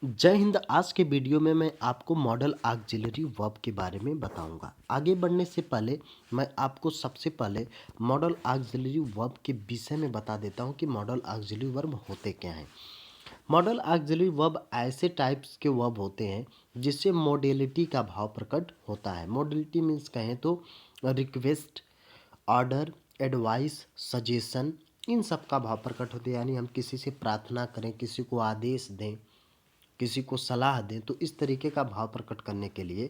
जय हिंद। आज के वीडियो में मैं आपको मॉडल ऑक्सिलरी वर्ब के बारे में बताऊंगा। आगे बढ़ने से पहले मैं आपको सबसे पहले मॉडल ऑक्सिलरी वर्ब के विषय में बता देता हूं कि मॉडल ऑक्सिलरी वर्ब होते क्या हैं। मॉडल ऑक्सिलरी वर्ब ऐसे टाइप्स के वर्ब होते हैं जिससे मॉडलिटी का भाव प्रकट होता है। मॉडलिटी मीन्स कहें तो रिक्वेस्ट, ऑर्डर, एडवाइस, सजेशन, इन सब का भाव प्रकट होता है। यानी हम किसी से प्रार्थना करें, किसी को आदेश दें, किसी को सलाह दें, तो इस तरीके का भाव प्रकट करने के लिए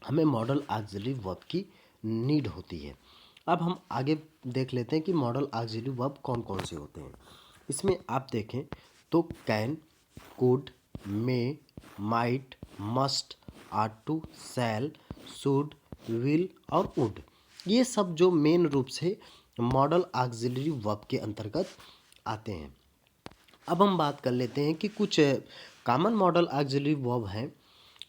हमें मॉडल ऑक्सिलरी वर्ब की नीड होती है। अब हम आगे देख लेते हैं कि मॉडल ऑक्सिलरी वर्ब कौन कौन से होते हैं। इसमें आप देखें तो can, could, may, might, must, ought to, shall, should, will और वुड, ये सब जो मेन रूप से मॉडल ऑक्सिलरी वर्ब के अंतर्गत आते हैं। अब हम बात कर लेते हैं कि कुछ कॉमन मॉडल ऑक्सिलरी वर्ब हैं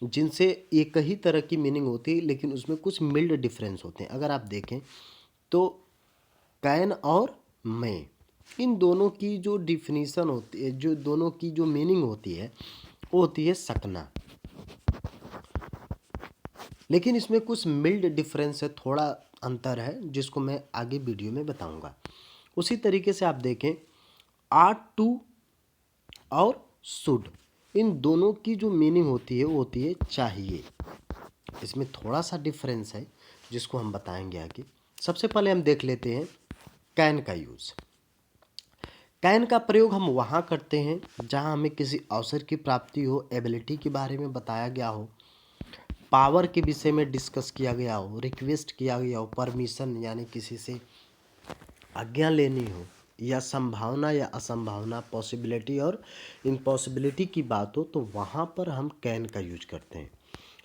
जिनसे एक ही तरह की मीनिंग होती है, लेकिन उसमें कुछ मिल्ड डिफरेंस होते हैं। अगर आप देखें तो कैन और मे, इन दोनों की जो डिफिनीसन होती है, जो दोनों की जो मीनिंग होती है, वो होती है सकना, लेकिन इसमें कुछ मिल्ड डिफरेंस है, थोड़ा अंतर है, जिसको मैं आगे वीडियो में बताऊंगा। उसी तरीके से आप देखें आर्ट टू और शुड, इन दोनों की जो मीनिंग होती है वो होती है चाहिए। इसमें थोड़ा सा डिफरेंस है जिसको हम बताएंगे आगे। सबसे पहले हम देख लेते हैं कैन का यूज़। कैन का प्रयोग हम वहाँ करते हैं जहाँ हमें किसी अवसर की प्राप्ति हो, एबिलिटी के बारे में बताया गया हो, पावर के विषय में डिस्कस किया गया हो, रिक्वेस्ट किया गया हो, परमिशन यानी किसी से आज्ञा लेनी हो, या संभावना या असंभावना, पॉसिबिलिटी और इम्पॉसिबिलिटी की बात हो, तो वहाँ पर हम कैन का यूज करते हैं।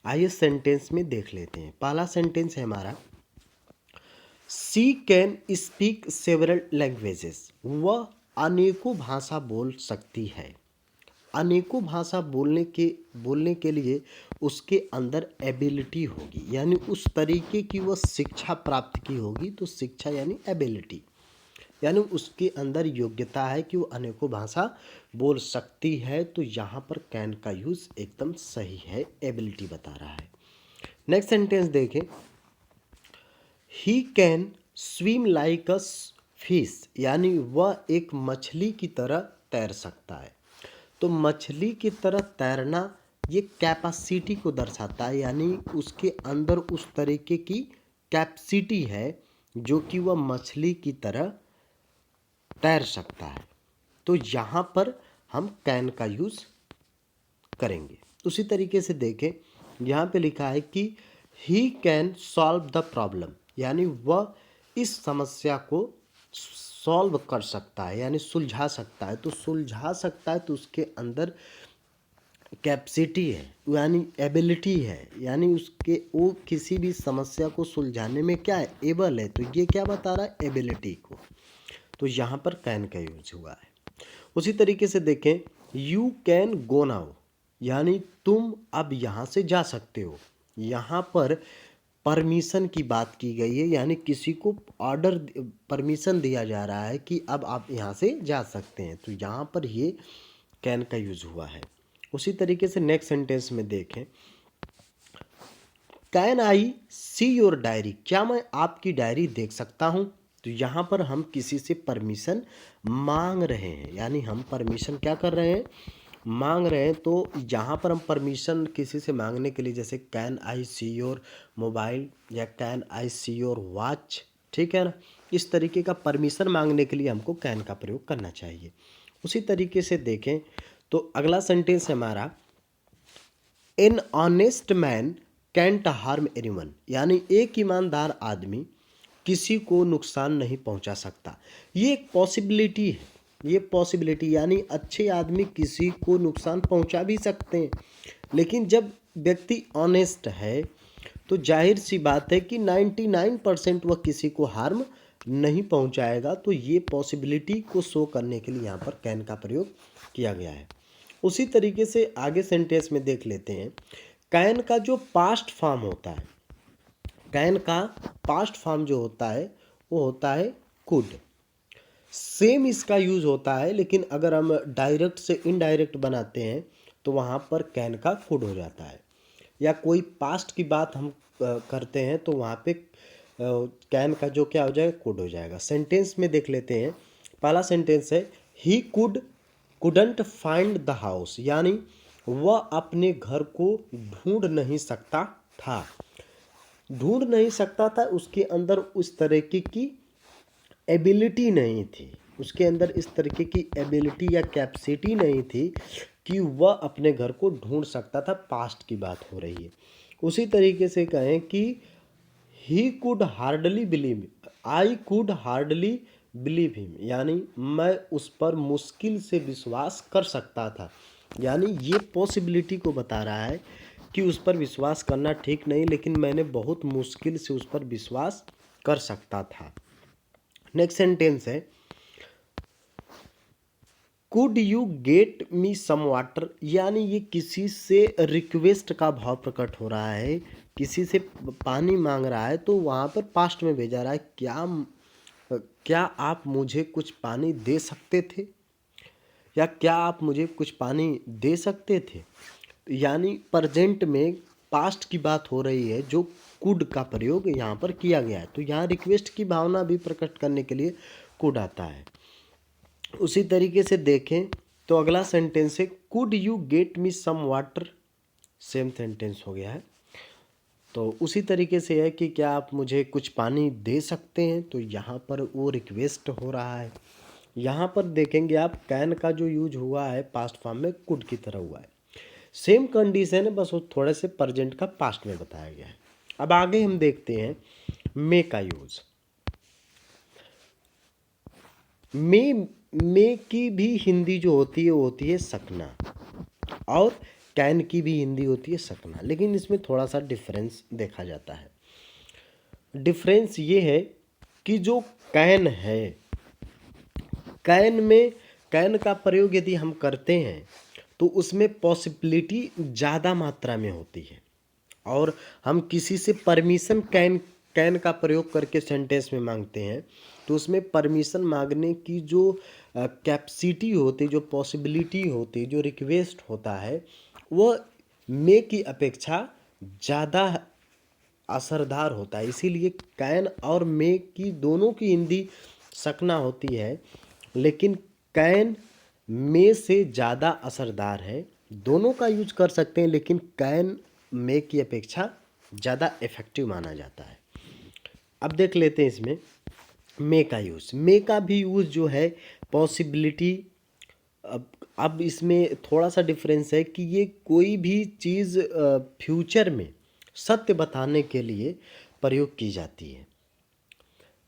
आइए सेंटेंस में देख लेते हैं। पहला सेंटेंस है हमारा, सी कैन स्पीक सेवरल लैंग्वेजेस, वह अनेकों भाषा बोल सकती है। अनेकों भाषा बोलने के लिए उसके अंदर एबिलिटी होगी, यानी उस तरीके की वह शिक्षा प्राप्त की होगी। तो शिक्षा यानी एबिलिटी, यानी उसके अंदर योग्यता है कि वो अनेकों भाषा बोल सकती है। तो यहाँ पर कैन का यूज़ एकदम सही है, एबिलिटी बता रहा है। नेक्स्ट सेंटेंस देखें, he can swim like a fish, यानी वह एक मछली की तरह तैर सकता है। तो मछली की तरह तैरना ये कैपेसिटी को दर्शाता है, यानी उसके अंदर उस तरीके की कैपेसिटी है जो कि वह मछली की तरह तैर सकता है। तो यहाँ पर हम कैन का यूज़ करेंगे। उसी तरीके से देखें, यहाँ पे लिखा है कि he can solve the problem, यानी वह इस समस्या को सॉल्व कर सकता है, यानी सुलझा सकता है। तो सुलझा सकता है तो उसके अंदर कैपेसिटी है, यानी एबिलिटी है, यानी उसके वो किसी भी समस्या को सुलझाने में क्या है, एबल है। तो ये क्या बता रहा है, एबिलिटी को। तो यहाँ पर कैन का यूज हुआ है। उसी तरीके से देखें, यू कैन गो नाउ, यानी तुम अब यहाँ से जा सकते हो। यहाँ पर परमिशन की बात की गई है, यानी किसी को ऑर्डर, परमिशन दिया जा रहा है कि अब आप यहाँ से जा सकते हैं। तो यहाँ पर ये कैन का यूज हुआ है। उसी तरीके से नेक्स्ट सेंटेंस में देखें, can I see your diary, क्या मैं आपकी डायरी देख सकता हूँ। तो यहाँ पर हम किसी से परमिशन मांग रहे हैं, यानी हम परमिशन क्या कर रहे हैं, मांग रहे हैं। तो यहाँ पर हम परमिशन किसी से मांगने के लिए, जैसे can I see your mobile या can I see your watch, ठीक है ना, इस तरीके का परमिशन मांगने के लिए हमको कैन का प्रयोग करना चाहिए। उसी तरीके से देखें तो अगला सेंटेंस है हमारा, an honest man can't harm anyone, यानी एक ईमानदार आदमी किसी को नुकसान नहीं पहुंचा सकता। ये एक पॉसिबिलिटी है, ये पॉसिबिलिटी, यानी अच्छे आदमी किसी को नुकसान पहुंचा भी सकते हैं, लेकिन जब व्यक्ति ऑनेस्ट है तो जाहिर सी बात है कि 99% वह किसी को हार्म नहीं पहुंचाएगा। तो ये पॉसिबिलिटी को शो करने के लिए यहाँ पर कैन का प्रयोग किया गया है। उसी तरीके से आगे सेंटेंस में देख लेते हैं, कैन का जो पास्ट फॉर्म होता है, कैन का पास्ट फॉर्म जो होता है वो होता है कुड। सेम इसका यूज होता है, लेकिन अगर हम डायरेक्ट से इनडायरेक्ट बनाते हैं तो वहाँ पर कैन का कुड हो जाता है। या कोई पास्ट की बात हम करते हैं तो वहाँ पे कैन का जो क्या हो जाएगा, कुड हो जाएगा। सेंटेंस में देख लेते हैं। पहला सेंटेंस है he couldn't find the house, यानी वह अपने घर को ढूंढ नहीं सकता था। ढूंढ नहीं सकता था, उसके अंदर उस तरीके की एबिलिटी नहीं थी, उसके अंदर इस तरीके की एबिलिटी या कैपेसिटी नहीं थी कि वह अपने घर को ढूंढ सकता था। पास्ट की बात हो रही है। उसी तरीके से कहें कि he could hardly believe, I could hardly believe him, यानी मैं उस पर मुश्किल से विश्वास कर सकता था। यानी ये पॉसिबिलिटी को बता रहा है कि उस पर विश्वास करना ठीक नहीं, लेकिन मैंने बहुत मुश्किल से उस पर विश्वास कर सकता था। नेक्स्ट सेंटेंस है could you get me some water, यानी ये किसी से रिक्वेस्ट का भाव प्रकट हो रहा है, किसी से पानी मांग रहा है, तो वहाँ पर पास्ट में भेजा रहा है क्या आप मुझे कुछ पानी दे सकते थे, या क्या आप मुझे कुछ पानी दे सकते थे। यानी प्रेजेंट में पास्ट की बात हो रही है, जो कुड का प्रयोग यहाँ पर किया गया है। तो यहाँ रिक्वेस्ट की भावना भी प्रकट करने के लिए कुड आता है। उसी तरीके से देखें तो अगला सेंटेंस है could you get me some water, same sentence हो गया है। तो उसी तरीके से है कि क्या आप मुझे कुछ पानी दे सकते हैं, तो यहाँ पर वो रिक्वेस्ट हो रहा है। यहाँ पर देखेंगे आप कैन का जो यूज हुआ है पास्ट फॉर्म में कुड की तरह हुआ है। सेम कंडीशन है, बस वो थोड़े से प्रेजेंट का पास्ट में बताया गया है। अब आगे हम देखते हैं मे का यूज। मे की भी हिंदी जो होती है वो होती है सकना, और कैन की भी हिंदी होती है सकना, लेकिन इसमें थोड़ा सा डिफरेंस देखा जाता है। डिफरेंस ये है कि जो कैन है, कैन का प्रयोग यदि हम करते हैं तो उसमें पॉसिबिलिटी ज़्यादा मात्रा में होती है, और हम किसी से परमिशन कैन का प्रयोग करके सेंटेंस में मांगते हैं तो उसमें परमिशन मांगने की जो कैपेसिटी होती, जो पॉसिबिलिटी होती, जो रिक्वेस्ट होता है, वो मे की अपेक्षा ज़्यादा असरदार होता है। इसीलिए कैन और मे की दोनों की हिंदी सकना होती है, लेकिन कैन मे से ज़्यादा असरदार है। दोनों का यूज कर सकते हैं, लेकिन कैन मे की अपेक्षा ज़्यादा इफेक्टिव माना जाता है। अब देख लेते हैं इसमें मे का यूज़। मे का भी यूज़ जो है पॉसिबिलिटी, अब इसमें थोड़ा सा डिफरेंस है कि ये कोई भी चीज़ फ्यूचर में सत्य बताने के लिए प्रयोग की जाती है।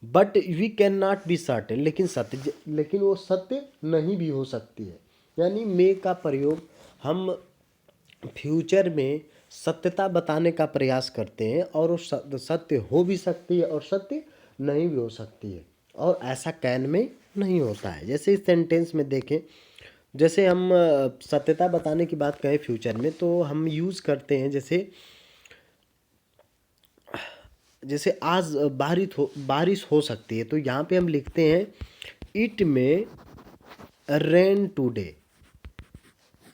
But we can not be certain, लेकिन वो सत्य नहीं भी हो सकती है। यानी मे का प्रयोग हम फ्यूचर में सत्यता बताने का प्रयास करते हैं, और वो सत्य हो भी सकती है और सत्य नहीं भी हो सकती है, और ऐसा कैन में नहीं होता है। जैसे इस सेंटेंस में देखें, जैसे हम सत्यता बताने की बात करें फ्यूचर में, तो हम यूज़ करते हैं जैसे आज बारिश हो सकती है, तो यहाँ पे हम लिखते हैं इट में रेन टुडे,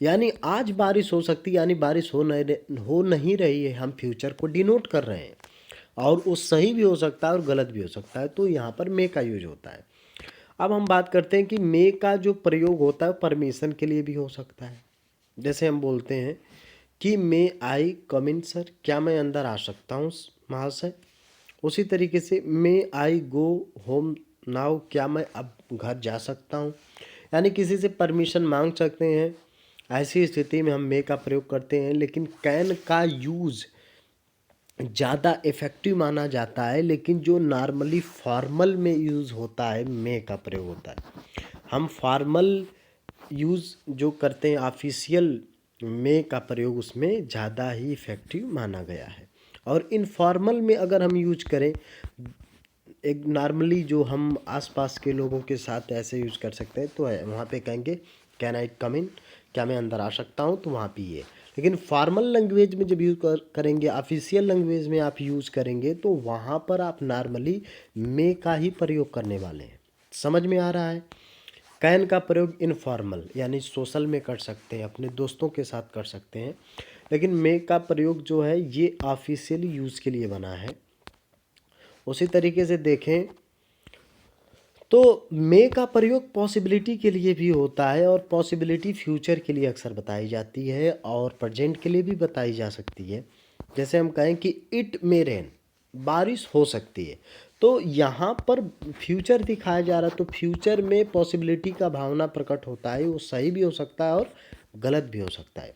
यानी आज बारिश हो सकती है, यानी बारिश हो नहीं रही है, हम फ्यूचर को डिनोट कर रहे हैं, और वो सही भी हो सकता है और गलत भी हो सकता है। तो यहाँ पर मे का यूज होता है। अब हम बात करते हैं कि मे का जो प्रयोग होता है परमिशन के लिए भी हो सकता है। जैसे हम बोलते हैं कि मे आई कम इन सर, क्या मैं अंदर आ सकता हूँ महाशय। उसी तरीके से मे आई गो होम नाउ, क्या मैं अब घर जा सकता हूँ। यानी किसी से परमिशन मांग सकते हैं, ऐसी स्थिति में हम मे का प्रयोग करते हैं। लेकिन कैन का यूज़ ज़्यादा इफ़ेक्टिव माना जाता है, लेकिन जो नॉर्मली फॉर्मल में यूज़ होता है मे का प्रयोग होता है। हम फॉर्मल यूज़ जो करते हैं ऑफिशियल, मे का प्रयोग उसमें ज़्यादा ही इफ़ेक्टिव माना गया है। और इनफॉर्मल में अगर हम यूज करें, एक नॉर्मली जो हम आसपास के लोगों के साथ ऐसे यूज़ कर सकते हैं, तो है वहाँ पे कहेंगे कैन आई कम इन, क्या मैं अंदर आ सकता हूँ, तो वहाँ पे ये। लेकिन फॉर्मल लैंग्वेज में जब यूज़ करेंगे, ऑफिशियल लैंग्वेज में आप यूज़ करेंगे, तो वहाँ पर आप नॉर्मली मे का ही प्रयोग करने वाले हैं। समझ में आ रहा है। कैन का प्रयोग इनफॉर्मल यानी सोशल में कर सकते हैं, अपने दोस्तों के साथ कर सकते हैं। लेकिन मे का प्रयोग जो है ये ऑफिशियली यूज़ के लिए बना है। उसी तरीके से देखें तो मे का प्रयोग पॉसिबिलिटी के लिए भी होता है, और पॉसिबिलिटी फ्यूचर के लिए अक्सर बताई जाती है और प्रेजेंट के लिए भी बताई जा सकती है। जैसे हम कहें कि इट मे रेन, बारिश हो सकती है, तो यहाँ पर फ्यूचर दिखाया जा रहा है, तो फ्यूचर में पॉसिबिलिटी का भावना प्रकट होता है। वो सही भी हो सकता है और गलत भी हो सकता है।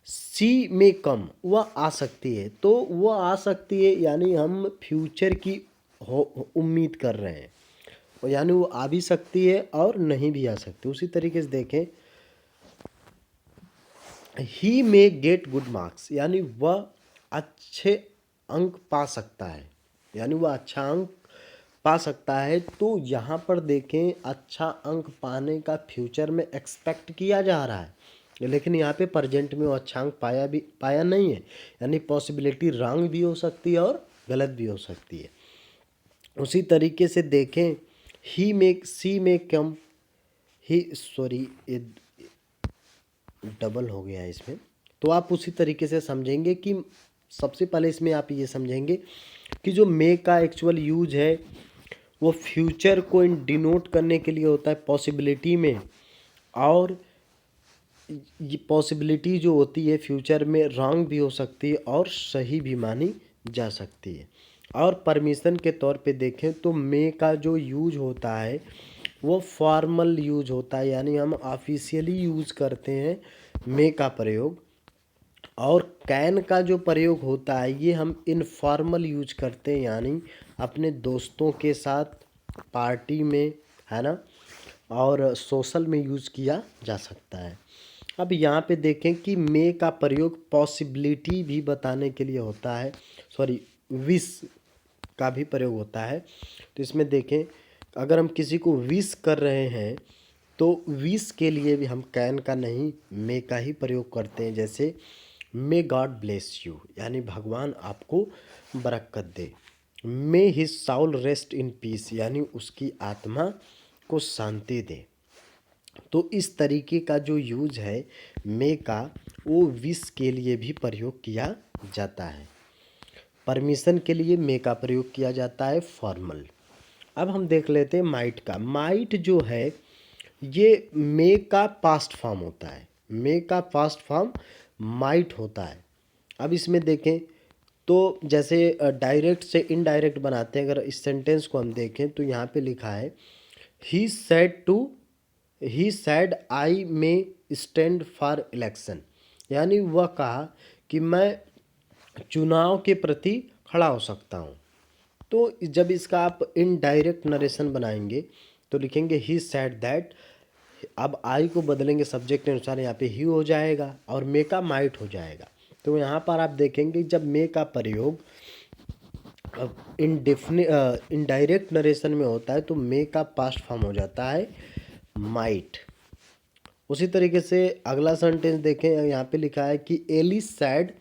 सी में कम, वह आ सकती है, तो वह आ सकती है यानी हम फ्यूचर की उम्मीद कर रहे हैं, और यानी वो आ भी सकती है और नहीं भी आ सकती। उसी तरीके से देखें ही मे गेट गुड मार्क्स, यानी वह अच्छे अंक पा सकता है, यानी वह अच्छा अंक पा सकता है। तो यहाँ पर देखें अच्छा अंक पाने का फ्यूचर में एक्सपेक्ट किया जा रहा है, लेकिन यहाँ पे प्रेजेंट में वो अच्छा अंक पाया नहीं है, यानी पॉसिबिलिटी रॉन्ग भी हो सकती है और गलत भी हो सकती है। उसी तरीके से देखें सी में कम, ये डबल हो गया है इसमें। तो आप उसी तरीके से समझेंगे कि सबसे पहले इसमें आप ये समझेंगे कि जो मे का एक्चुअल यूज है वो फ्यूचर को डिनोट करने के लिए होता है पॉसिबिलिटी में, और ये पॉसिबिलिटी जो होती है फ्यूचर में रॉन्ग भी हो सकती है और सही भी मानी जा सकती है। और परमिशन के तौर पे देखें तो मे का जो यूज होता है वो फॉर्मल यूज होता है, यानी हम ऑफिशियली यूज़ करते हैं मे का प्रयोग। और कैन का जो प्रयोग होता है ये हम इनफॉर्मल यूज करते हैं, यानी अपने दोस्तों के साथ पार्टी में, है ना, और सोशल में यूज़ किया जा सकता है। अब यहाँ पे देखें कि मे का प्रयोग पॉसिबिलिटी भी बताने के लिए होता है, विश का भी प्रयोग होता है। तो इसमें देखें अगर हम किसी को विश कर रहे हैं तो विश के लिए भी हम कैन का नहीं मे का ही प्रयोग करते हैं। जैसे मे गॉड ब्लेस यू, यानी भगवान आपको बरकत दे। May his soul rest in peace, यानी उसकी आत्मा को शांति दे। तो इस तरीके का जो यूज है मे का वो विश के लिए भी प्रयोग किया जाता है। परमिशन के लिए मे का प्रयोग किया जाता है फॉर्मल। अब हम देख लेते हैं माइट का। माइट जो है ये मे का पास्ट फॉर्म होता है, मे का पास्ट फॉर्म माइट होता है। अब इसमें देखें तो जैसे डायरेक्ट से इनडायरेक्ट बनाते हैं, अगर इस सेंटेंस को हम देखें तो यहाँ पे लिखा है he said I may stand for election, यानी वह कहा कि मैं चुनाव के प्रति खड़ा हो सकता हूँ। तो जब इसका आप इनडायरेक्ट नरेशन बनाएंगे तो लिखेंगे ही सेड दैट, अब आई को बदलेंगे सब्जेक्ट के अनुसार, यहाँ पे ही हो जाएगा और मे का माइट हो जाएगा। तो यहाँ पर आप देखेंगे जब मे का प्रयोग इनडायरेक्ट नरेशन में होता है तो मे का पास्ट फॉर्म हो जाता है माइट। उसी तरीके से अगला सेंटेंस देखें, यहाँ पे लिखा है कि एलिस सैड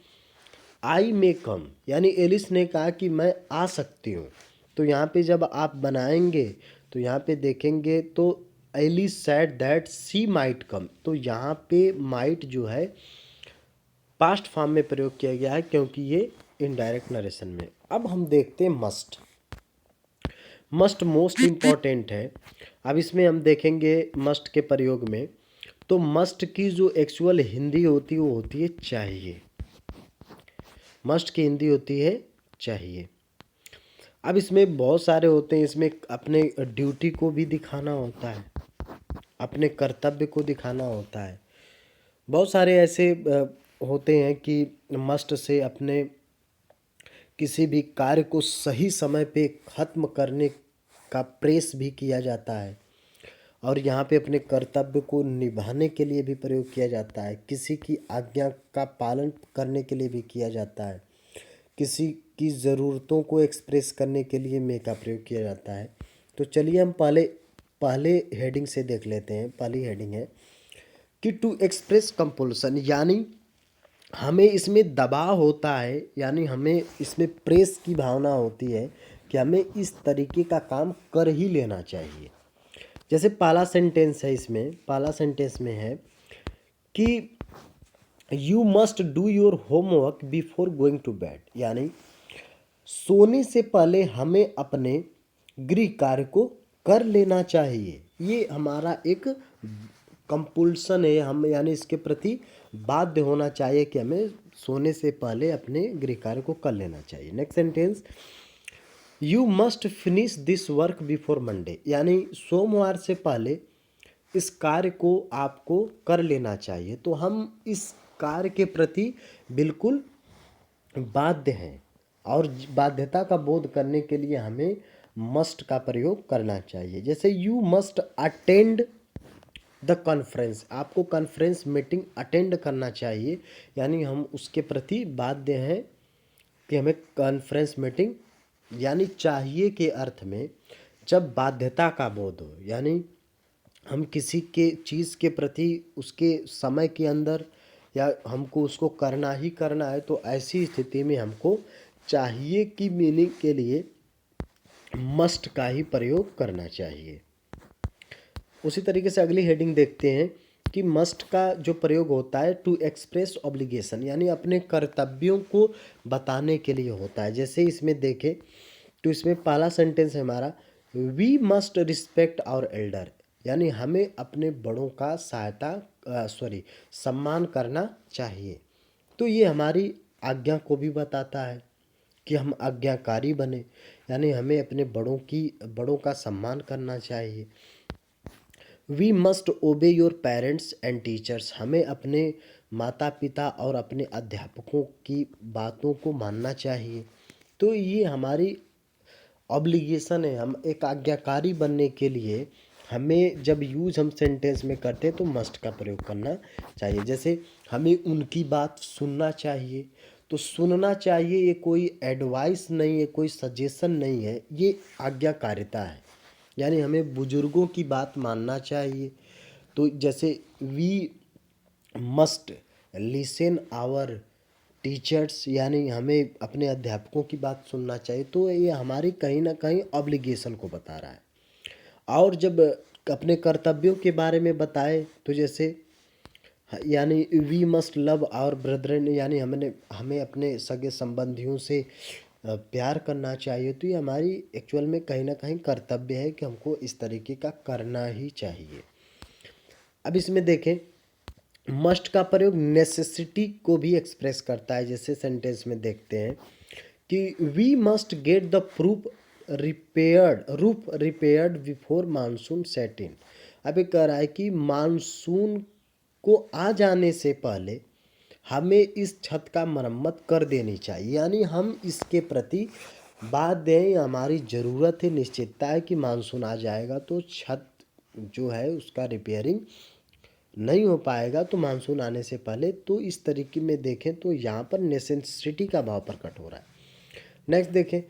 आई मे कम, यानी एलिस ने कहा कि मैं आ सकती हूँ। तो यहाँ पे जब आप बनाएंगे तो यहाँ पे देखेंगे तो Alice said that she might come, तो यहाँ पे माइट जो है पास्ट फॉर्म में प्रयोग किया गया है क्योंकि ये इनडायरेक्ट नरेशन में। अब हम देखते हैं मस्ट। मस्ट मोस्ट इम्पॉर्टेंट है। अब इसमें हम देखेंगे मस्ट के प्रयोग में, तो मस्ट की जो एक्चुअल हिंदी होती है वो होती है चाहिए। मस्ट की हिंदी होती है चाहिए। अब इसमें बहुत सारे होते हैं, इसमें अपने ड्यूटी को भी दिखाना होता है, अपने कर्तव्य को दिखाना होता है। बहुत सारे ऐसे होते हैं कि मस्ट से अपने किसी भी कार्य को सही समय पे ख़त्म करने का प्रेस भी किया जाता है, और यहाँ पे अपने कर्तव्य को निभाने के लिए भी प्रयोग किया जाता है, किसी की आज्ञा का पालन करने के लिए भी किया जाता है, किसी की ज़रूरतों को एक्सप्रेस करने के लिए मे का प्रयोग किया जाता है। तो चलिए हम पहले हेडिंग से देख लेते हैं। पहली हेडिंग है कि टू एक्सप्रेस कंपल्सन, यानी हमें इसमें दबाव होता है, यानी हमें इसमें प्रेस की भावना होती है कि हमें इस तरीके का काम कर ही लेना चाहिए। जैसे पहला सेंटेंस है, इसमें पहला सेंटेंस में है कि you must do your homework before going to bed, यानी सोने से पहले हमें अपने गृह कार्य को कर लेना चाहिए। ये हमारा एक कंपल्सन है, हम यानी इसके प्रति बाध्य होना चाहिए कि हमें सोने से पहले अपने गृह कार्य को कर लेना चाहिए। Next sentence, you must finish this work before Monday, यानी सोमवार से पहले इस कार्य को आपको कर लेना चाहिए। तो हम इस कार्य के प्रति बिल्कुल बाध्य हैं और बाध्यता का बोध करने के लिए हमें मस्ट का प्रयोग करना चाहिए। जैसे you must attend the conference, आपको कॉन्फ्रेंस मीटिंग अटेंड करना चाहिए, यानी हम उसके प्रति बाध्य हैं कि हमें कॉन्फ्रेंस मीटिंग, यानी चाहिए के अर्थ में जब बाध्यता का बोध हो, यानी हम किसी के चीज़ के प्रति उसके समय के अंदर या हमको उसको करना ही करना है, तो ऐसी स्थिति में हमको चाहिए की मीनिंग के लिए मस्ट का ही प्रयोग करना चाहिए। उसी तरीके से अगली हेडिंग देखते हैं कि मस्ट का जो प्रयोग होता है टू एक्सप्रेस ऑब्लिगेशन, यानी अपने कर्तव्यों को बताने के लिए होता है। जैसे इसमें देखें तो इसमें पहला सेंटेंस है हमारा, we must respect our elder, यानी हमें अपने बड़ों का सम्मान करना चाहिए। तो ये हमारी आज्ञा को भी बताता है कि हम आज्ञाकारी बने, यानी हमें अपने बड़ों का सम्मान करना चाहिए। We must obey your parents and teachers, हमें अपने माता पिता और अपने अध्यापकों की बातों को मानना चाहिए। तो ये हमारी ऑब्लिगेशन है, हम एक आज्ञाकारी बनने के लिए हमें जब यूज़ हम सेंटेंस में करते हैं तो मस्ट का प्रयोग करना चाहिए। जैसे हमें उनकी बात सुनना चाहिए, तो सुनना चाहिए ये कोई एडवाइस नहीं है, कोई सजेशन नहीं है, ये आज्ञाकारिता है, यानी हमें बुजुर्गों की बात मानना चाहिए। तो जैसे we must listen our teachers, यानी हमें अपने अध्यापकों की बात सुनना चाहिए। तो ये हमारी कहीं ना कहीं ऑब्लिगेशन को बता रहा है। और जब अपने कर्तव्यों के बारे में बताए तो जैसे यानी we must love our brethren, यानी हमें अपने सगे संबंधियों से प्यार करना चाहिए। तो ये हमारी एक्चुअल में कहीं ना कहीं कर्तव्य है कि हमको इस तरीके का करना ही चाहिए। अब इसमें देखें, मस्ट का प्रयोग नेसेसिटी को भी एक्सप्रेस करता है। जैसे सेंटेंस में देखते हैं कि we must get the roof repaired before monsoon set in. अब ये कह रहा है कि मानसून को आ जाने से पहले हमें इस छत का मरम्मत कर देनी चाहिए, यानी हम इसके प्रति बाध्य हैं, हमारी ज़रूरत है, निश्चितता है कि मानसून आ जाएगा तो छत जो है उसका रिपेयरिंग नहीं हो पाएगा, तो मानसून आने से पहले। तो इस तरीके में देखें तो यहाँ पर नेसेसिटी का भाव प्रकट हो रहा है। नेक्स्ट देखें,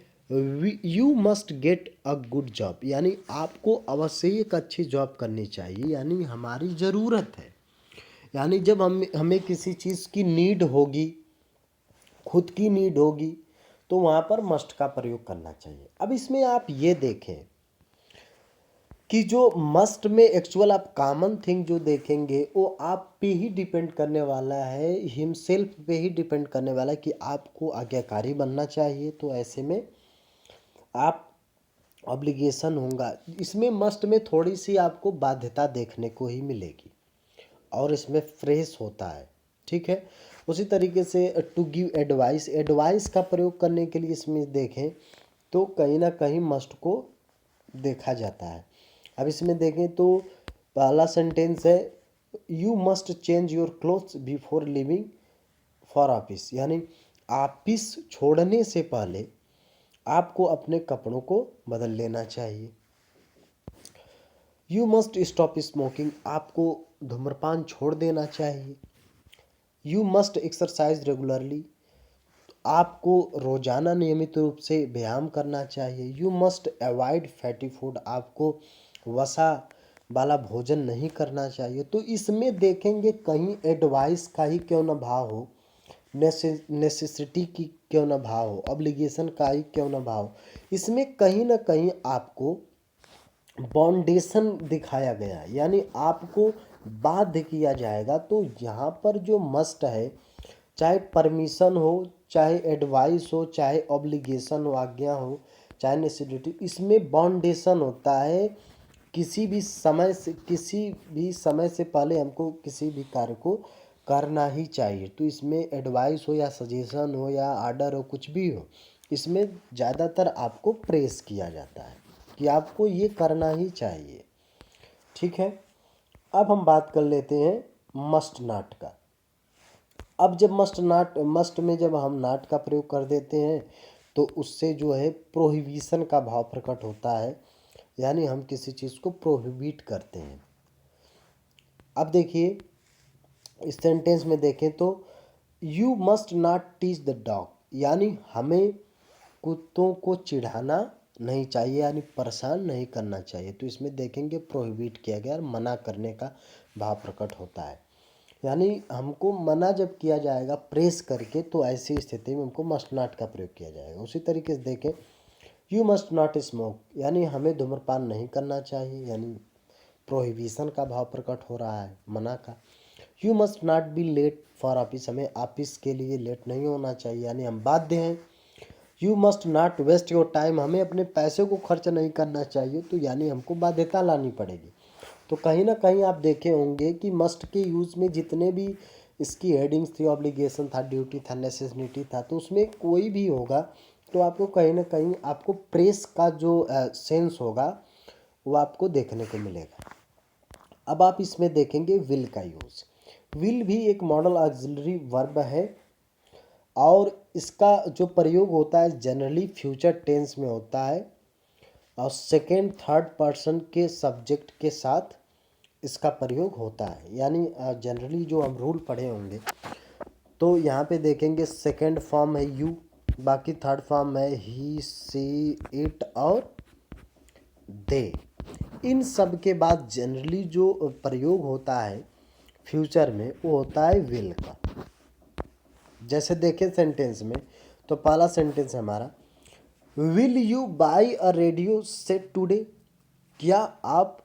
you must get a good job, यानी आपको अवश्य ही एक अच्छी जॉब करनी चाहिए, यानी हमारी ज़रूरत है, यानी जब हमें किसी चीज़ की नीड होगी, खुद की नीड होगी, तो वहाँ पर मस्ट का प्रयोग करना चाहिए। अब इसमें आप ये देखें कि जो मस्ट में एक्चुअल आप कॉमन थिंग जो देखेंगे वो आप पे ही डिपेंड करने वाला है, हिमसेल्फ पे ही डिपेंड करने वाला है कि आपको आज्ञाकारी बनना चाहिए। तो ऐसे में आप ऑब्लिगेशन होगा, इसमें मस्ट में थोड़ी सी आपको बाध्यता देखने को ही मिलेगी और इसमें फ्रेश होता है, ठीक है। उसी तरीके से टू गिव एडवाइस, एडवाइस का प्रयोग करने के लिए इसमें देखें तो कहीं ना कहीं मस्ट को देखा जाता है। अब इसमें देखें तो पहला सेंटेंस है, you must change your clothes before living for office, यानी ऑफिस छोड़ने से पहले आपको अपने कपड़ों को बदल लेना चाहिए। यू मस्ट स्टॉप स्मोकिंग, आपको धूम्रपान छोड़ देना चाहिए। यू मस्ट एक्सरसाइज रेगुलरली, आपको रोजाना नियमित रूप से व्यायाम करना चाहिए। You must avoid fatty food, आपको वसा वाला भोजन नहीं करना चाहिए। तो इसमें देखेंगे कहीं एडवाइस का ही क्यों ना भाव हो, नेसेसिटी की क्यों ना भाव हो, ऑब्लिगेशन का ही क्यों ना भाव हो, इसमें कहीं ना कहीं आपको बाउंडेशन दिखाया गया है, यानी आपको बाध्य किया जाएगा। तो यहाँ पर जो मस्ट है, चाहे परमिशन हो, चाहे एडवाइस हो, चाहे ऑब्लिगेशन हो, आज्ञा हो, चाहे नेसेसिटी, इसमें बाउंडेशन होता है। किसी भी समय से पहले हमको किसी भी कार्य को करना ही चाहिए। तो इसमें एडवाइस हो या सजेशन हो या आर्डर हो, कुछ भी हो, इसमें ज़्यादातर आपको प्रेस किया जाता है कि आपको ये करना ही चाहिए। ठीक है, अब हम बात कर लेते हैं मस्ट नॉट का। अब जब मस्ट में जब हम नॉट का प्रयोग कर देते हैं तो उससे जो है प्रोहिबिशन का भाव प्रकट होता है, यानी हम किसी चीज़ को प्रोहिबिट करते हैं। अब देखिए इस सेंटेंस में देखें तो you must not teach the dog, यानी हमें कुत्तों को चिढ़ाना नहीं चाहिए, यानी परेशान नहीं करना चाहिए। तो इसमें देखेंगे प्रोहिबिट किया गया, मना करने का भाव प्रकट होता है, यानी हमको मना जब किया जाएगा प्रेस करके, तो ऐसी स्थिति में हमको मस्ट नॉट का प्रयोग किया जाएगा। उसी तरीके से देखें यू मस्ट नॉट स्मोक, यानी हमें धूम्रपान नहीं करना चाहिए, यानी प्रोहिबिशन का भाव प्रकट हो रहा है, मना का। You must not be late for office, हमें ऑफिस के लिए लेट नहीं होना चाहिए, यानी हम बाध्य हैं। You must not waste your time, हमें अपने पैसे को खर्च नहीं करना चाहिए, तो यानी हमको बाध्यता लानी पड़ेगी। तो कहीं ना कहीं आप देखे होंगे कि मस्ट के यूज़ में जितने भी इसकी हेडिंग्स थी, ऑब्लिगेशन था, ड्यूटी था, नेसेसिटी था, तो उसमें कोई भी होगा तो आपको कहीं ना कहीं आपको प्रेस का जो सेंस होगा वो आपको देखने को मिलेगा। अब आप इसमें देखेंगे विल का यूज़। विल भी एक मॉडल ऑक्सिलरी वर्ब है और इसका जो प्रयोग होता है जनरली फ्यूचर टेंस में होता है और सेकेंड थर्ड पर्सन के सब्जेक्ट के साथ इसका प्रयोग होता है। यानी जनरली जो हम रूल पढ़े होंगे तो यहाँ पे देखेंगे सेकेंड फॉर्म है यू, बाकी थर्ड फॉर्म है ही, सी, इट और दे। इन सब के बाद जनरली जो प्रयोग होता है फ्यूचर में वो होता है विल का। जैसे देखें सेंटेंस में, तो पहला सेंटेंस है हमारा will you by a radio set today, क्या आप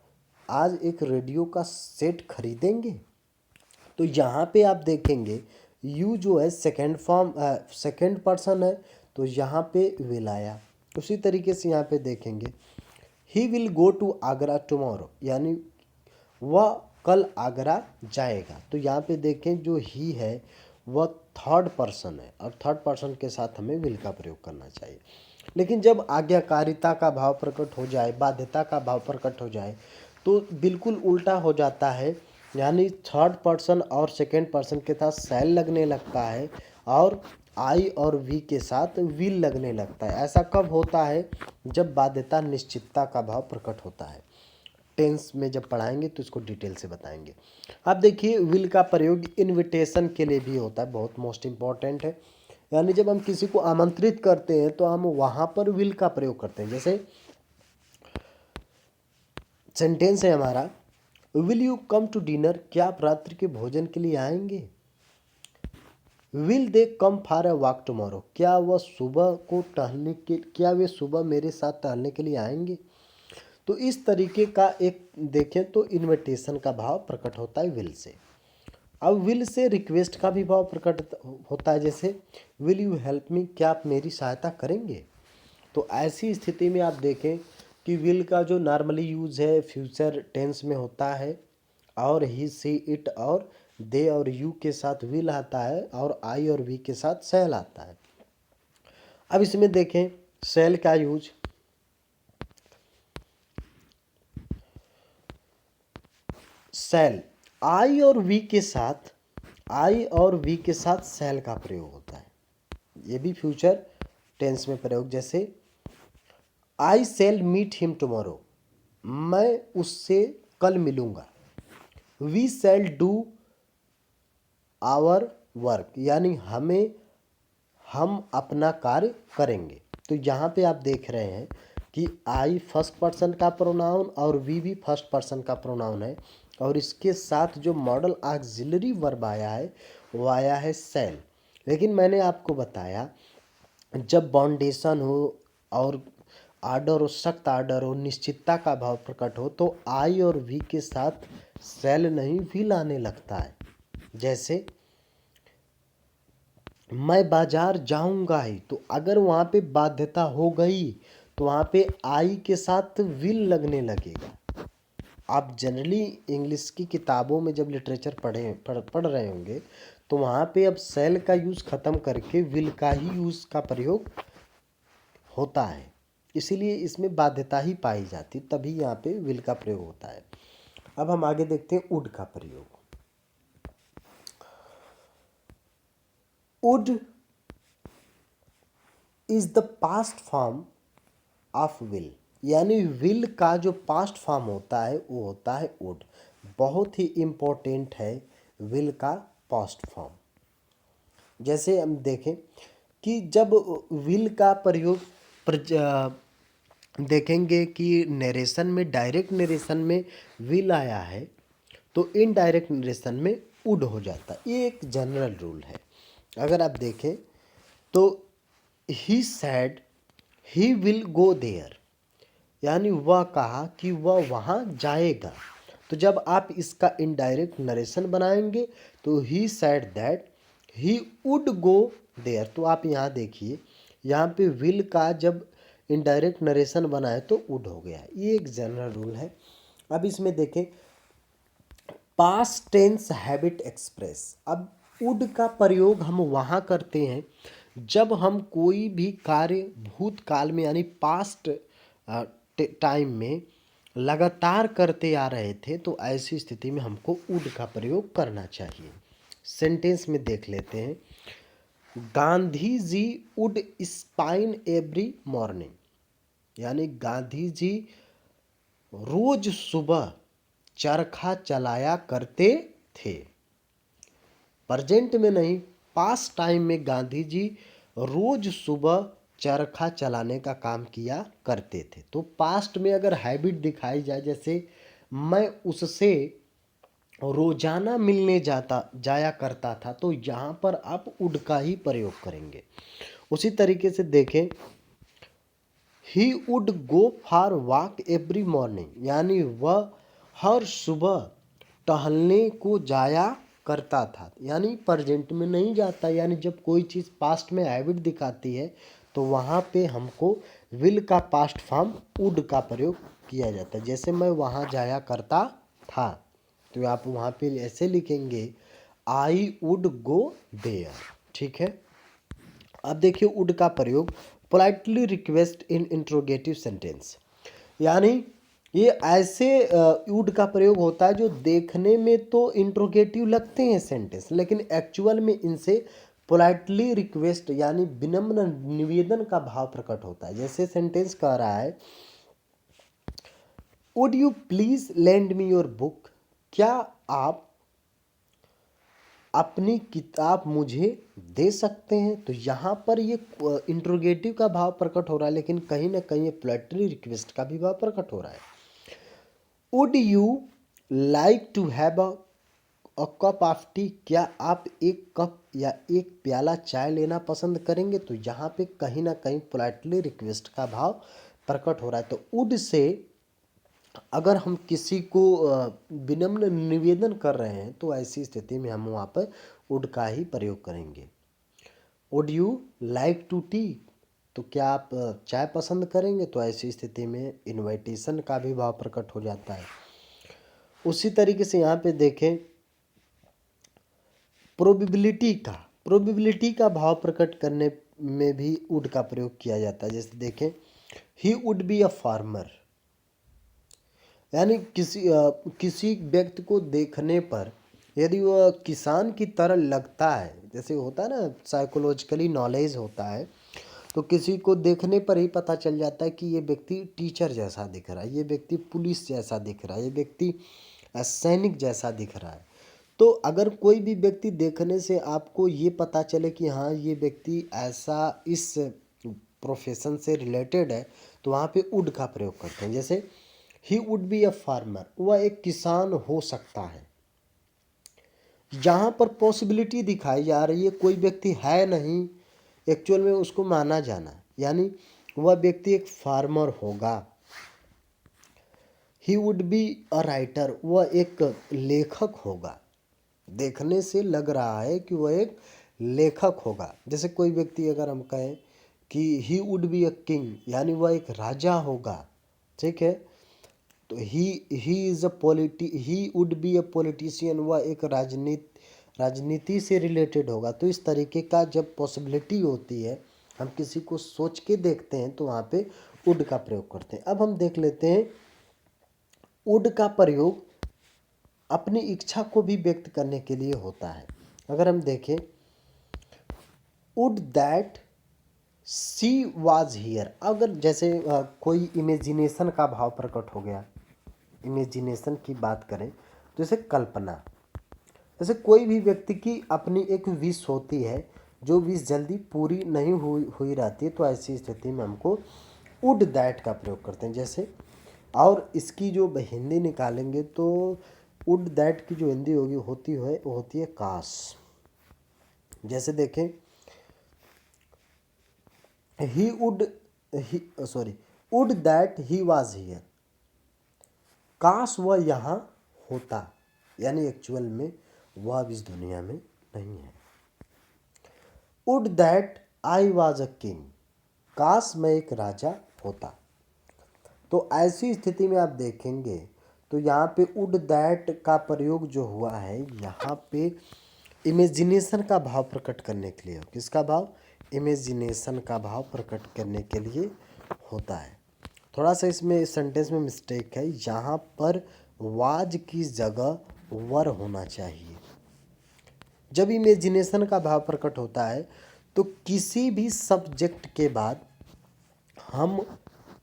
आज एक रेडियो का सेट खरीदेंगे। तो यहाँ पे आप देखेंगे यू जो है सेकेंड फॉर्म सेकेंड पर्सन है, तो यहाँ पे विल आया। उसी तरीके से यहाँ पे देखेंगे he will go to Agra tomorrow, यानी वह कल आगरा जाएगा। तो यहाँ पे देखें जो ही है वह थर्ड पर्सन है और थर्ड पर्सन के साथ हमें विल का प्रयोग करना चाहिए। लेकिन जब आज्ञाकारिता का भाव प्रकट हो जाए, बाध्यता का भाव प्रकट हो जाए, तो बिल्कुल उल्टा हो जाता है, यानी थर्ड पर्सन और सेकेंड पर्सन के साथ शैल लगने लगता है और आई और वी के साथ विल लगने लगता है। ऐसा कब होता है, जब बाध्यता निश्चितता का भाव प्रकट होता है। टेंस में जब पढ़ाएंगे तो इसको डिटेल से बताएंगे। अब देखिए विल का प्रयोग इनविटेशन के लिए भी होता है, बहुत मोस्ट इम्पॉर्टेंट है। यानी जब हम किसी को आमंत्रित करते हैं तो हम वहाँ पर विल का प्रयोग करते हैं। जैसे सेंटेंस है हमारा will you come to dinner, क्या आप रात्रि के भोजन के लिए आएंगे। Will they come for a walk tomorrow, क्या वे सुबह मेरे साथ टहलने के लिए आएंगे। तो इस तरीके का एक देखें तो इनविटेशन का भाव प्रकट होता है विल से। अब विल से रिक्वेस्ट का भी भाव प्रकट होता है, जैसे विल यू हेल्प मी, क्या आप मेरी सहायता करेंगे। तो ऐसी स्थिति में आप देखें कि विल का जो नॉर्मली यूज़ है फ्यूचर टेंस में होता है और ही, सी, इट और दे और यू के साथ विल आता है और आई और वी के साथ शैल आता है। अब इसमें देखें शैल का यूज, शैल आई और वी के साथ शैल का प्रयोग होता है। ये भी फ्यूचर टेंस में प्रयोग, जैसे I shall meet him tomorrow, मैं उससे कल मिलूंगा। We shall do our work, यानी हम अपना कार्य करेंगे। तो यहाँ पे आप देख रहे हैं कि आई फर्स्ट पर्सन का प्रोनाउन और वी भी फर्स्ट पर्सन का प्रोनाउन है और इसके साथ जो मॉडल ऑक्सिलरी वर्ब आया है वो आया है शैल। लेकिन मैंने आपको बताया जब बाउंडेशन हो और आर्डर हो, सख्त आर्डर हो, निश्चितता का भाव प्रकट हो, तो आई और वी के साथ सेल नहीं विल आने लगता है। जैसे मैं बाजार जाऊंगा ही, तो अगर वहाँ पे बाध्यता हो गई तो वहाँ पे आई के साथ विल लगने लगेगा। आप जनरली इंग्लिश की किताबों में जब लिटरेचर पढ़ रहे होंगे तो वहाँ पे अब सेल का यूज़ ख़त्म करके विल का ही यूज़ का प्रयोग होता है, इसीलिए इसमें बाध्यता ही पाई जाती, तभी यहाँ पे विल का प्रयोग होता है। अब हम आगे देखते हैं वुड का प्रयोग। Would is the past form of will, यानी विल का जो पास्ट फॉर्म होता है वो होता है वुड। बहुत ही इम्पोर्टेंट है विल का पास्ट फॉर्म। जैसे हम देखें कि जब विल का प्रयोग देखेंगे कि नरेशन में, डायरेक्ट नरेशन में विल आया है तो इनडायरेक्ट नरेशन में वुड हो जाता है। ये एक जनरल रूल है। अगर आप देखें तो he said he will go there, यानी वह कहा कि वह वहाँ जाएगा। तो जब आप इसका इनडायरेक्ट नरेशन बनाएंगे तो he said that he would go there, तो आप यहाँ देखिए यहाँ पे विल का जब इनडायरेक्ट नरेशन बनाए तो वुड हो गया। ये एक जनरल रूल है। अब इसमें देखें पास्ट टेंस हैबिट एक्सप्रेस। अब वुड का प्रयोग हम वहाँ करते हैं जब हम कोई भी कार्य भूतकाल में यानी पास्ट टाइम में लगातार करते आ रहे थे, तो ऐसी स्थिति में हमको वुड का प्रयोग करना चाहिए। सेंटेंस में देख लेते हैं, Gandhi ji would spine every morning, यानी गांधी जी रोज सुबह चरखा चलाया करते थे। प्रेजेंट में नहीं, पास्ट टाइम में गांधी जी रोज सुबह चरखा चलाने का काम किया करते थे। तो पास्ट में अगर हैबिट दिखाई जाए, जैसे मैं उससे रोजाना मिलने जाया करता था, तो यहाँ पर आप वुड का ही प्रयोग करेंगे। उसी तरीके से देखें ही would go for walk every morning, यानी वह हर सुबह टहलने को जाया करता था, यानी प्रेजेंट में नहीं जाता। यानी जब कोई चीज़ पास्ट में हैबिट दिखाती है तो वहाँ पे हमको विल का पास्ट फॉर्म वुड का प्रयोग किया जाता है। जैसे मैं वहाँ जाया करता था, तो आप वहाँ पे ऐसे लिखेंगे आई वुड गो देयर। ठीक है। अब देखिए वुड का प्रयोग politely request in interrogative sentence, यानी ये ऐसे वुड का प्रयोग होता है जो देखने में तो इंट्रोगेटिव लगते हैं सेंटेंस, लेकिन एक्चुअल में इनसे पोलाइटली रिक्वेस्ट यानी विनम्र निवेदन का भाव प्रकट होता है। जैसे सेंटेंस कह रहा है would you please lend me your book, क्या आप अपनी किताब मुझे दे सकते हैं। तो यहाँ पर ये इंट्रोगेटिव का भाव प्रकट हो रहा है, लेकिन कहीं ना कहीं ये पोलाइटली रिक्वेस्ट का भी भाव प्रकट हो रहा है। Would you like to have a cup of tea, क्या आप एक कप या एक प्याला चाय लेना पसंद करेंगे। तो यहाँ पे कहीं ना कहीं पोलाइटली रिक्वेस्ट का भाव प्रकट हो रहा है। तो वुड से अगर हम किसी को विनम्र निवेदन कर रहे हैं तो ऐसी स्थिति में हम वहाँ पर वुड का ही प्रयोग करेंगे। Would you like to tea, तो क्या आप चाय पसंद करेंगे। तो ऐसी स्थिति में इनविटेशन का भी भाव प्रकट हो जाता है। उसी तरीके से यहाँ पे देखें प्रोबेबिलिटी का भाव प्रकट करने में भी वुड का प्रयोग किया जाता है। जैसे देखें he would be a farmer, यानी किसी व्यक्ति को देखने पर यदि वह किसान की तरह लगता है, जैसे होता है ना साइकोलॉजिकली नॉलेज होता है, तो किसी को देखने पर ही पता चल जाता है कि ये व्यक्ति टीचर जैसा दिख रहा है, ये व्यक्ति पुलिस जैसा दिख रहा है, ये व्यक्ति सैनिक जैसा दिख रहा है। तो अगर कोई भी व्यक्ति देखने से आपको ये पता चले कि हाँ ये व्यक्ति ऐसा इस प्रोफेशन से रिलेटेड है, तो वहाँ पे वुड का प्रयोग करते हैं। जैसे he would be a farmer, वह एक किसान हो सकता है। जहाँ पर पॉसिबिलिटी दिखाई जा रही है, कोई व्यक्ति है नहीं, एक्चुअल में उसको माना जाना, यानी वह व्यक्ति एक फार्मर होगा। He would be a writer, वह एक लेखक होगा। देखने से लग रहा है कि वह एक लेखक होगा। जैसे कोई व्यक्ति अगर हम कहें कि he would be a king, यानी वह एक राजा होगा, ठीक है। तो he would be a politician, वह एक राजनीति से रिलेटेड होगा। तो इस तरीके का जब पॉसिबिलिटी होती है, हम किसी को सोच के देखते हैं, तो वहाँ पे वुड का प्रयोग करते हैं। अब हम देख लेते हैं वुड का प्रयोग अपनी इच्छा को भी व्यक्त करने के लिए होता है। अगर हम देखें, would that she was here, अगर जैसे कोई इमेजिनेशन का भाव प्रकट हो गया, इमेजिनेशन की बात करें तो जैसे कल्पना, जैसे कोई भी व्यक्ति की अपनी एक विश होती है, जो विश जल्दी पूरी नहीं हुई रहती है, तो ऐसी स्थिति में हमको वुड दैट का प्रयोग करते हैं। जैसे, और इसकी जो हिंदी निकालेंगे तो वुड दैट की जो हिंदी होगी वो होती है काश। जैसे देखें, would that he was here, काश वह यहाँ होता, यानी एक्चुअल में वह अब इस दुनिया में नहीं है। Would that I was a king, काश मैं एक राजा होता। तो ऐसी स्थिति में आप देखेंगे तो यहाँ पे वुड दैट का प्रयोग जो हुआ है, यहाँ पे इमेजिनेशन का भाव प्रकट करने के लिए, किसका भाव, इमेजिनेशन का भाव प्रकट करने के लिए होता है। थोड़ा सा इसमें सेंटेंस में मिस्टेक है, यहाँ पर वाज की जगह वर होना चाहिए। जब इमेजिनेशन का भाव प्रकट होता है तो किसी भी सब्जेक्ट के बाद हम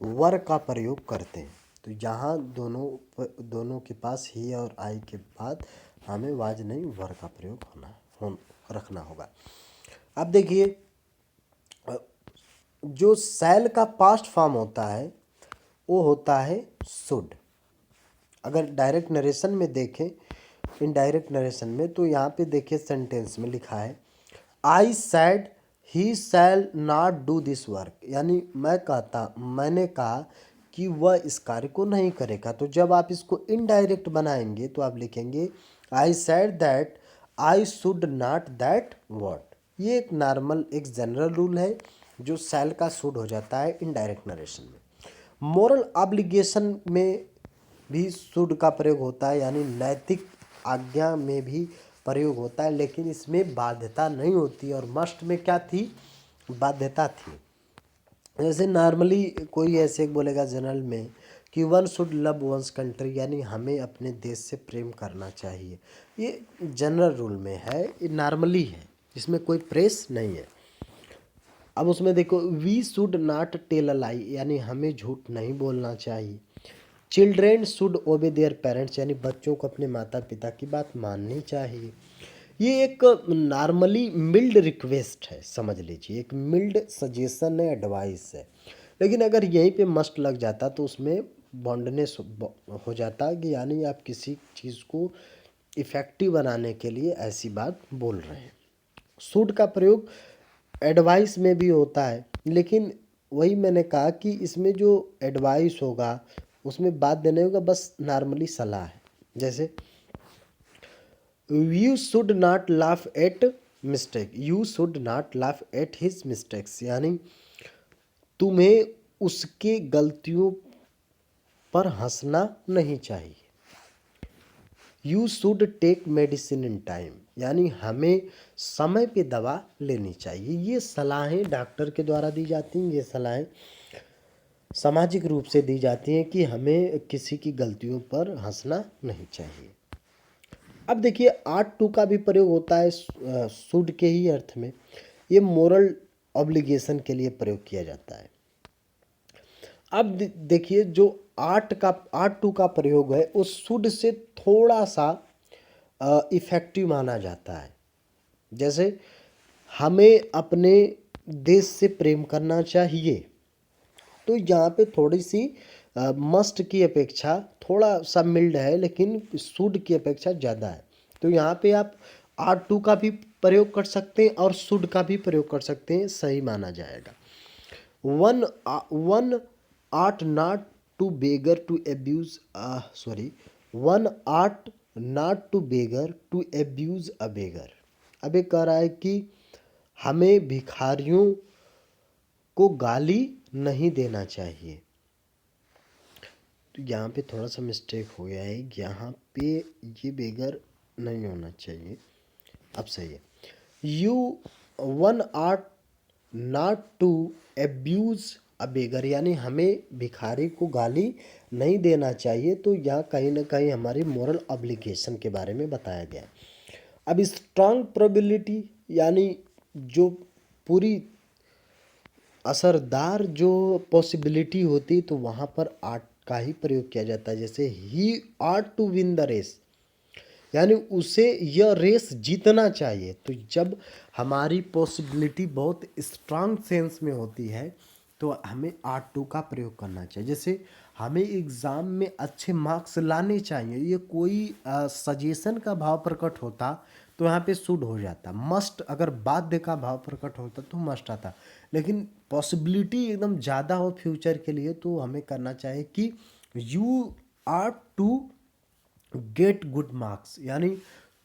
वर का प्रयोग करते हैं। तो यहाँ दोनों के पास ही और आई के बाद हमें वाज नहीं वर का प्रयोग रखना होगा। अब देखिए, जो शैल का पास्ट फॉर्म होता है वो होता है शुड। अगर डायरेक्ट नरेशन में देखें, इनडायरेक्ट नरेशन में, तो यहाँ पे देखिए सेंटेंस में लिखा है आई sad he shall not do this work, यानी मैंने कहा कि वह इस कार्य को नहीं करेगा। तो जब आप इसको इनडायरेक्ट बनाएंगे तो आप लिखेंगे आई sad that I should not that word. ये एक नॉर्मल, एक जनरल रूल है जो शैल का शुड हो जाता है इनडायरेक्ट नरेशन में। मोरल ऑब्लिगेशन में भी शुड का प्रयोग होता है, यानी नैतिक आज्ञा में भी प्रयोग होता है, लेकिन इसमें बाध्यता नहीं होती। और मस्ट में क्या थी, बाध्यता थी। जैसे नॉर्मली कोई ऐसे बोलेगा जनरल में कि one should love one's country, यानी हमें अपने देश से प्रेम करना चाहिए। ये जनरल रूल में है, ये नॉर्मली है, इसमें कोई प्रेस नहीं है। अब उसमें देखो, we should not tell a lie, यानी हमें झूठ नहीं बोलना चाहिए। Children should obey their parents, यानी बच्चों को अपने माता पिता की बात माननी चाहिए। ये एक नॉर्मली मिल्ड रिक्वेस्ट है, समझ लीजिए, एक मिल्ड सजेशन है, एडवाइस है। लेकिन अगर यहीं पे मस्ट लग जाता तो उसमें बॉन्डनेस हो जाता, कि यानी आप किसी चीज़ को इफ़ेक्टिव बनाने के लिए ऐसी बात बोल रहे हैं। शुड का प्रयोग एडवाइस में भी होता है, लेकिन वही मैंने कहा कि इसमें जो एडवाइस होगा उसमें बात देने होगा, बस नॉर्मली सलाह है। जैसे you should not laugh at mistake, you should not laugh at his mistakes, यानी तुम्हें उसके गलतियों पर हंसना नहीं चाहिए। You should take medicine in time, यानी हमें समय पे दवा लेनी चाहिए। ये सलाहें डॉक्टर के द्वारा दी जाती हैं, ये सलाहें सामाजिक रूप से दी जाती हैं कि हमें किसी की गलतियों पर हंसना नहीं चाहिए। अब देखिए, आर्ट टू का भी प्रयोग होता है शुड के ही अर्थ में। ये मोरल ऑब्लिगेशन के लिए प्रयोग किया जाता है। अब देखिए, जो आर्ट टू का प्रयोग है उस शुड से थोड़ा सा इफेक्टिव माना जाता है। जैसे हमें अपने देश से प्रेम करना चाहिए, तो यहाँ पे थोड़ी सी मस्ट की अपेक्षा थोड़ा सा मिल्ड है, लेकिन शुड की अपेक्षा ज़्यादा है। तो यहाँ पे आप आर्ट टू का भी प्रयोग कर सकते हैं और शुड का भी प्रयोग कर सकते हैं, सही माना जाएगा। One art not to beggar to abuse one art not to beggar to abuse a beggar. अब ये कह रहा है कि हमें भिखारियों को गाली नहीं देना चाहिए। तो यहाँ पे थोड़ा सा मिस्टेक हो गया है, यहाँ पे ये बेगर नहीं होना चाहिए। अब सही है। You one art not to abuse a beggar, यानी हमें भिखारी को गाली नहीं देना चाहिए। तो यहाँ कहीं ना कहीं हमारी मोरल ऑब्लिगेशन के बारे में बताया गया है। अब स्ट्रांग प्रोबेबिलिटी यानी जो पूरी असरदार जो पॉसिबिलिटी होती, तो वहाँ पर आर्ट का ही प्रयोग किया जाता है। जैसे he art to win the race, यानी उसे यह रेस जीतना चाहिए। तो जब हमारी पॉसिबिलिटी बहुत स्ट्रांग सेंस में होती है तो हमें आर्ट टू का प्रयोग करना चाहिए। जैसे हमें एग्ज़ाम में अच्छे मार्क्स लाने चाहिए, ये कोई सजेशन का भाव प्रकट होता तो यहाँ पे शुड हो जाता। मस्ट अगर बाध्य का भाव प्रकट होता तो मस्ट आता। लेकिन पॉसिबिलिटी एकदम ज़्यादा हो फ्यूचर के लिए, तो हमें करना चाहिए कि you are to get good marks, यानी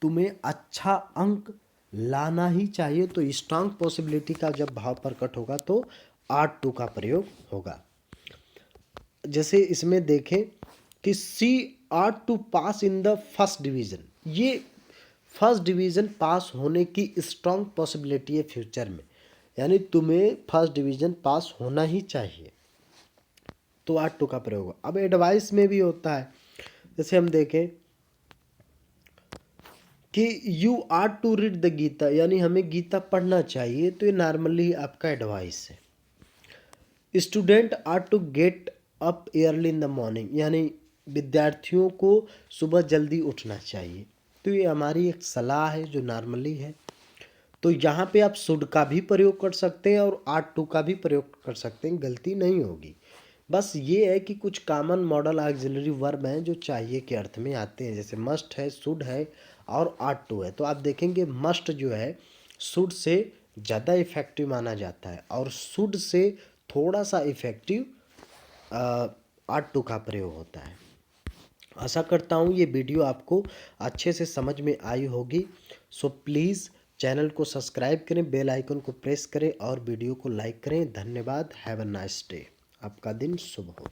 तुम्हें अच्छा अंक लाना ही चाहिए। तो स्ट्रांग पॉसिबिलिटी का जब भाव प्रकट होगा तो आर्ट टू का प्रयोग होगा। जैसे इसमें देखें कि see art to pass in the first division, ये फर्स्ट डिवीज़न पास होने की स्ट्रांग पॉसिबिलिटी है फ्यूचर में, यानी तुम्हें फर्स्ट डिवीज़न पास होना ही चाहिए। तो आर्ट टू का प्रयोग होगा। अब एडवाइस में भी होता है। जैसे हम देखें कि you are to read the Gita, यानी हमें गीता पढ़ना चाहिए। तो ये नॉर्मली आपका एडवाइस है। Student are to get up early in the morning, यानी विद्यार्थियों को सुबह जल्दी उठना चाहिए। तो ये हमारी एक सलाह है जो नॉर्मली है। तो यहाँ पे आप शुड का भी प्रयोग कर सकते हैं और आर्ट टू का भी प्रयोग कर सकते हैं, गलती नहीं होगी। बस ये है कि कुछ कॉमन मॉडल ऑक्सिलरी वर्ब हैं जो चाहिए के अर्थ में आते हैं। जैसे मस्ट है, शुड है और आर्ट टू है। तो आप देखेंगे मस्ट जो है शुड से ज़्यादा इफेक्टिव माना जाता है और शुड से थोड़ा सा इफेक्टिव आर्ट टू का प्रयोग होता है। आशा करता हूँ ये वीडियो आपको अच्छे से समझ में आई होगी। सो प्लीज़ चैनल को सब्सक्राइब करें, बेल आइकन को प्रेस करें और वीडियो को लाइक करें। धन्यवाद। Have a nice day. आपका दिन शुभ हो।